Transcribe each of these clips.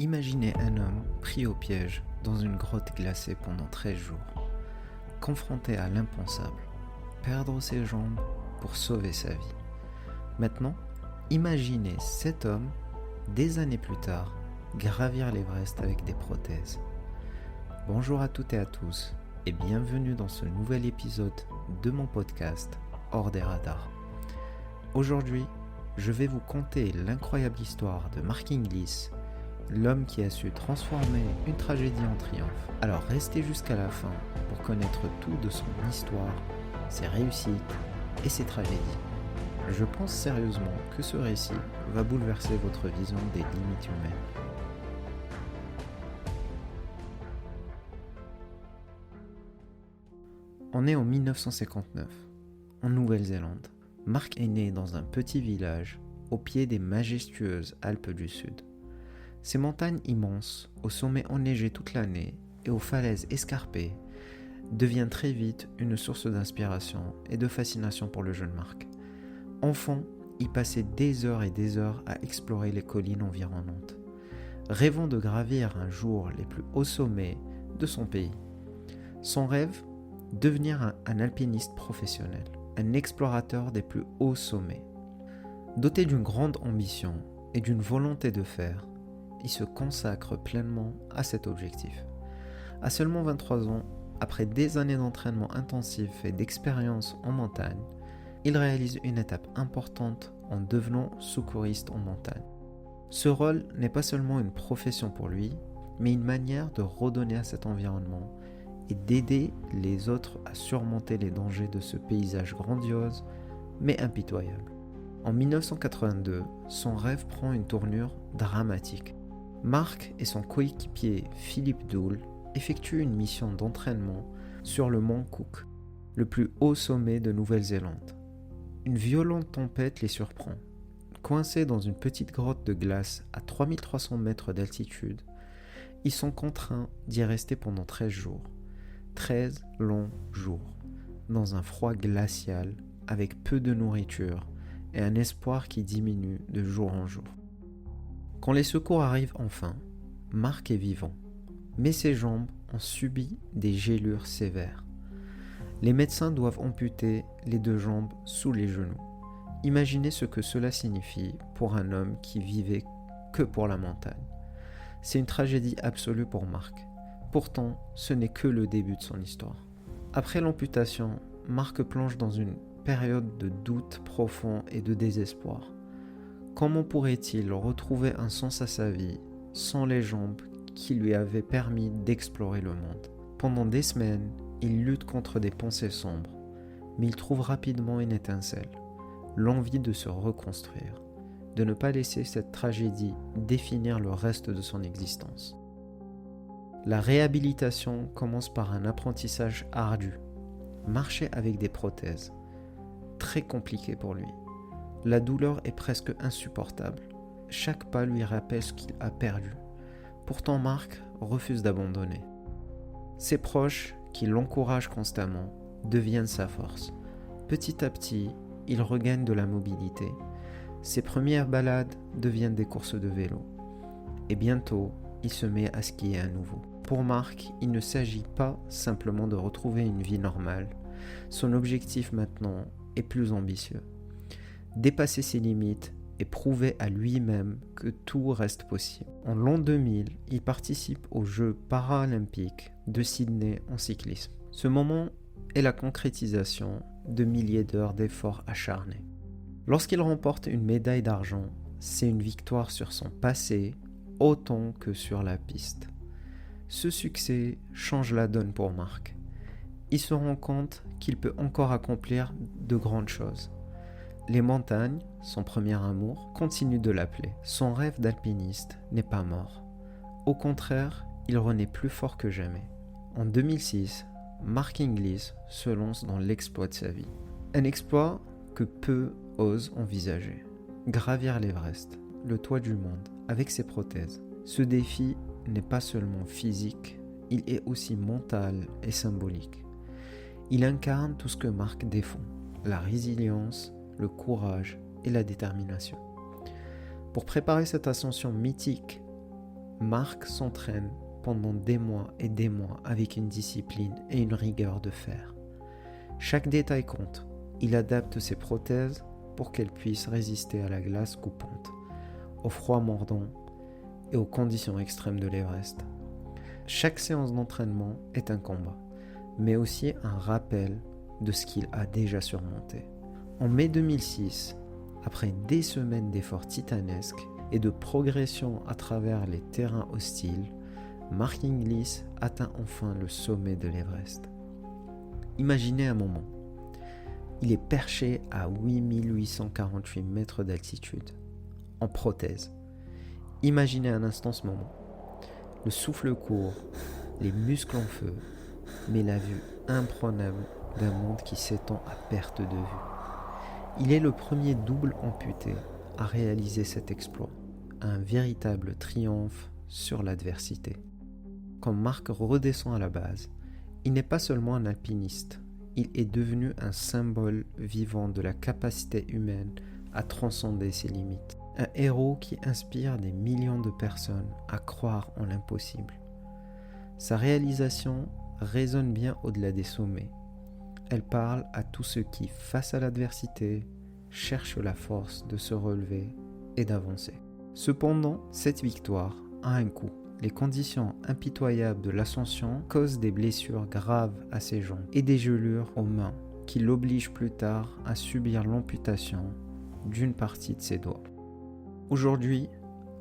Imaginez un homme pris au piège dans une grotte glacée pendant 13 jours, confronté à l'impensable, perdre ses jambes pour sauver sa vie. Maintenant, imaginez cet homme, des années plus tard, gravir l'Everest avec des prothèses. Bonjour à toutes et à tous, et bienvenue dans ce nouvel épisode de mon podcast Hors des radars. Aujourd'hui, je vais vous conter l'incroyable histoire de Mark Inglis, l'homme qui a su transformer une tragédie en triomphe. Alors restez jusqu'à la fin pour connaître tout de son histoire, ses réussites et ses tragédies. Je pense sérieusement que ce récit va bouleverser votre vision des limites humaines. On est en 1959, en Nouvelle-Zélande. Mark est né dans un petit village au pied des majestueuses Alpes du Sud. Ces montagnes immenses, aux sommets enneigés toute l'année et aux falaises escarpées, deviennent très vite une source d'inspiration et de fascination pour le jeune Mark. Enfant, il passait des heures et des heures à explorer les collines environnantes, rêvant de gravir un jour les plus hauts sommets de son pays. Son rêve, devenir un alpiniste professionnel, un explorateur des plus hauts sommets. Doté d'une grande ambition et d'une volonté de faire, il se consacre pleinement à cet objectif. À seulement 23 ans, après des années d'entraînement intensif et d'expérience en montagne, il réalise une étape importante en devenant secouriste en montagne. Ce rôle n'est pas seulement une profession pour lui, mais une manière de redonner à cet environnement et d'aider les autres à surmonter les dangers de ce paysage grandiose mais impitoyable. En 1982, son rêve prend une tournure dramatique. Mark et son coéquipier Philip Doole effectuent une mission d'entraînement sur le mont Cook, le plus haut sommet de Nouvelle-Zélande. Une violente tempête les surprend. Coincés dans une petite grotte de glace à 3300 mètres d'altitude, ils sont contraints d'y rester pendant 13 jours. 13 longs jours, dans un froid glacial, avec peu de nourriture et un espoir qui diminue de jour en jour. Quand les secours arrivent enfin, Mark est vivant, mais ses jambes ont subi des gelures sévères. Les médecins doivent amputer les deux jambes sous les genoux. Imaginez ce que cela signifie pour un homme qui vivait que pour la montagne. C'est une tragédie absolue pour Mark. Pourtant, ce n'est que le début de son histoire. Après l'amputation, Mark plonge dans une période de doute profond et de désespoir. Comment pourrait-il retrouver un sens à sa vie sans les jambes qui lui avaient permis d'explorer le monde? Pendant des semaines, il lutte contre des pensées sombres, mais il trouve rapidement une étincelle, l'envie de se reconstruire, de ne pas laisser cette tragédie définir le reste de son existence. La réhabilitation commence par un apprentissage ardu, marcher avec des prothèses, très compliqué pour lui. La douleur est presque insupportable. Chaque pas lui rappelle ce qu'il a perdu. Pourtant, Mark refuse d'abandonner. Ses proches, qui l'encouragent constamment, deviennent sa force. Petit à petit, il regagne de la mobilité. Ses premières balades deviennent des courses de vélo. Et bientôt, il se met à skier à nouveau. Pour Mark, il ne s'agit pas simplement de retrouver une vie normale. Son objectif maintenant est plus ambitieux. Dépasser ses limites et prouver à lui-même que tout reste possible. En l'an 2000, il participe aux Jeux paralympiques de Sydney en cyclisme. Ce moment est la concrétisation de milliers d'heures d'efforts acharnés. Lorsqu'il remporte une médaille d'argent, c'est une victoire sur son passé autant que sur la piste. Ce succès change la donne pour Mark. Il se rend compte qu'il peut encore accomplir de grandes choses. Les montagnes, son premier amour, continuent de l'appeler. Son rêve d'alpiniste n'est pas mort. Au contraire, il renaît plus fort que jamais. En 2006, Mark Inglis se lance dans l'exploit de sa vie. Un exploit que peu osent envisager. Gravir l'Everest, le toit du monde, avec ses prothèses. Ce défi n'est pas seulement physique, il est aussi mental et symbolique. Il incarne tout ce que Mark défend, la résilience, le courage et la détermination. Pour préparer cette ascension mythique, Mark s'entraîne pendant des mois et des mois avec une discipline et une rigueur de fer. Chaque détail compte. Il adapte ses prothèses pour qu'elles puissent résister à la glace coupante, au froid mordant et aux conditions extrêmes de l'Everest. Chaque séance d'entraînement est un combat, mais aussi un rappel de ce qu'il a déjà surmonté. En mai 2006, après des semaines d'efforts titanesques et de progression à travers les terrains hostiles, Mark Inglis atteint enfin le sommet de l'Everest. Imaginez un moment. Il est perché à 8848 mètres d'altitude, en prothèse. Imaginez un instant ce moment. Le souffle court, les muscles en feu, mais la vue imprenable d'un monde qui s'étend à perte de vue. Il est le premier double amputé à réaliser cet exploit, un véritable triomphe sur l'adversité. Quand Mark redescend à la base, il n'est pas seulement un alpiniste, il est devenu un symbole vivant de la capacité humaine à transcender ses limites. Un héros qui inspire des millions de personnes à croire en l'impossible. Sa réalisation résonne bien au-delà des sommets. Elle parle à tous ceux qui, face à l'adversité, cherchent la force de se relever et d'avancer. Cependant, cette victoire a un coût. Les conditions impitoyables de l'ascension causent des blessures graves à ses jambes et des gelures aux mains qui l'obligent plus tard à subir l'amputation d'une partie de ses doigts. Aujourd'hui,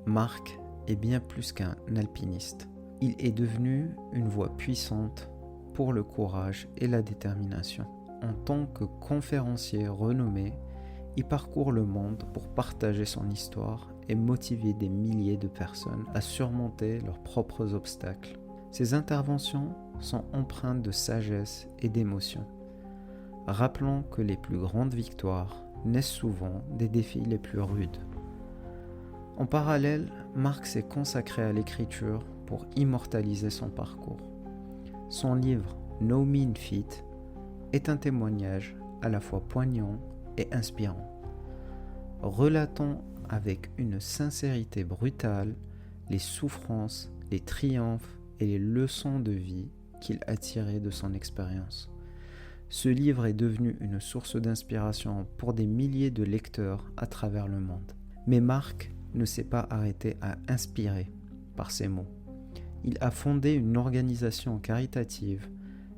Mark est bien plus qu'un alpiniste. Il est devenu une voix puissante pour le courage et la détermination. En tant que conférencier renommé, il parcourt le monde pour partager son histoire et motiver des milliers de personnes à surmonter leurs propres obstacles. Ses interventions sont empreintes de sagesse et d'émotion, rappelant que les plus grandes victoires naissent souvent des défis les plus rudes. En parallèle, Mark s'est consacré à l'écriture pour immortaliser son parcours. Son livre No Mean Feat est un témoignage à la fois poignant et inspirant, relatant avec une sincérité brutale les souffrances, les triomphes et les leçons de vie qu'il a tirées de son expérience. Ce livre est devenu une source d'inspiration pour des milliers de lecteurs à travers le monde. Mais Mark ne s'est pas arrêté à inspirer par ses mots. Il a fondé une organisation caritative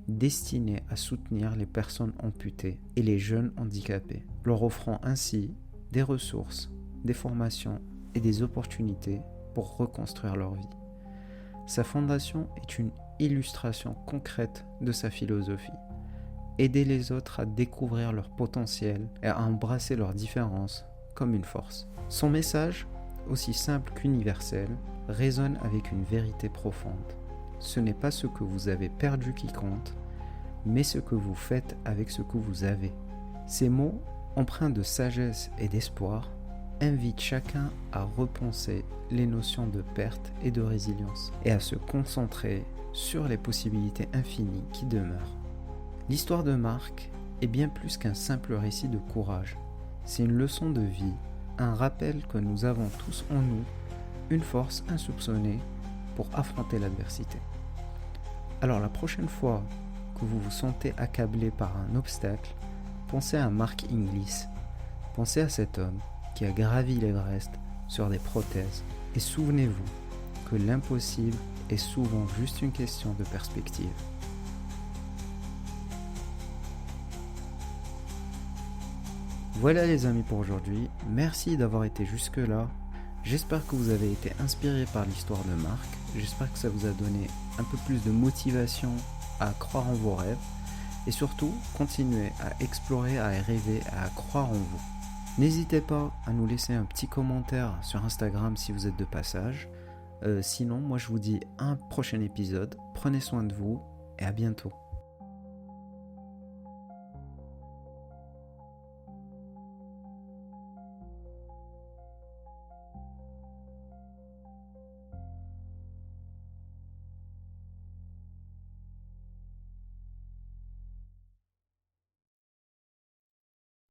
destinée à soutenir les personnes amputées et les jeunes handicapés, leur offrant ainsi des ressources, des formations et des opportunités pour reconstruire leur vie. Sa fondation est une illustration concrète de sa philosophie. Aider les autres à découvrir leur potentiel et à embrasser leurs différences comme une force. Son message, aussi simple qu'universel, résonne avec une vérité profonde. Ce n'est pas ce que vous avez perdu qui compte, mais ce que vous faites avec ce que vous avez. Ces mots, empreints de sagesse et d'espoir, invitent chacun à repenser les notions de perte et de résilience et à se concentrer sur les possibilités infinies qui demeurent. L'histoire de Mark est bien plus qu'un simple récit de courage. C'est une leçon de vie, un rappel que nous avons tous en nous une force insoupçonnée pour affronter l'adversité. Alors la prochaine fois que vous vous sentez accablé par un obstacle, pensez à Mark Inglis. Pensez à cet homme qui a gravi l'Everest sur des prothèses et souvenez-vous que l'impossible est souvent juste une question de perspective. Voilà les amis pour aujourd'hui, merci d'avoir été jusque là. J'espère que vous avez été inspirés par l'histoire de Mark, j'espère que ça vous a donné un peu plus de motivation à croire en vos rêves et surtout continuez à explorer, à rêver, à croire en vous. N'hésitez pas à nous laisser un petit commentaire sur Instagram si vous êtes de passage. Sinon, moi je vous dis à un prochain épisode, prenez soin de vous et à bientôt.